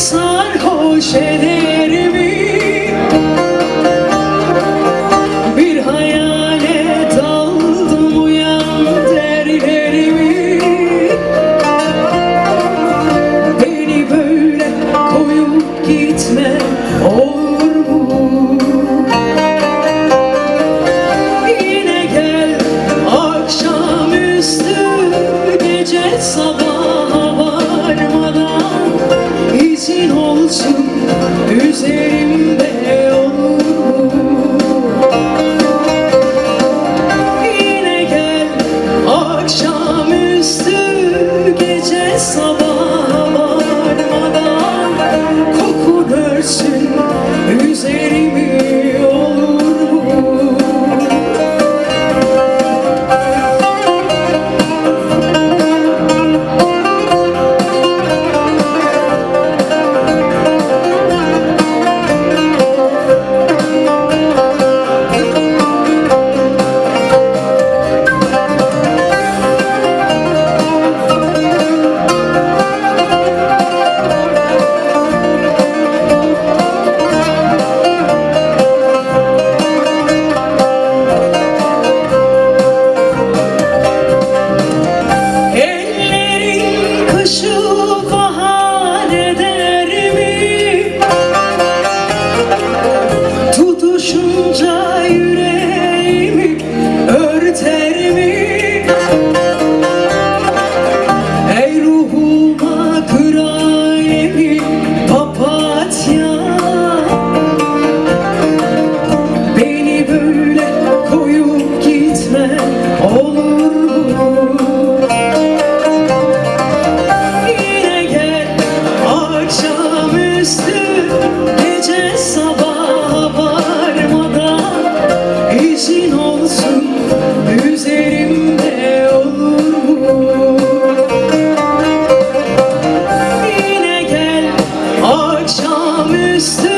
sarhoş eder mi? Bir hayale daldım uyan derler mi? Beni böyle koyup gitme olur mu? Yine gel akşamüstü gece sabaha varmadan izin olsun üzerimde olur mu? Yine gel akşamüstü gece sabaha varmadan kokun örsün üzerimi olur mu? Şu bahar eder mi? Tutuşunca yüreğimi örter mi? Ey ruhuma kırar mi papatya? Beni böyle koyup gitme olur mu? Gece sabaha varmadan izin olsun üzerimde olur mu? Yine gel akşamüstü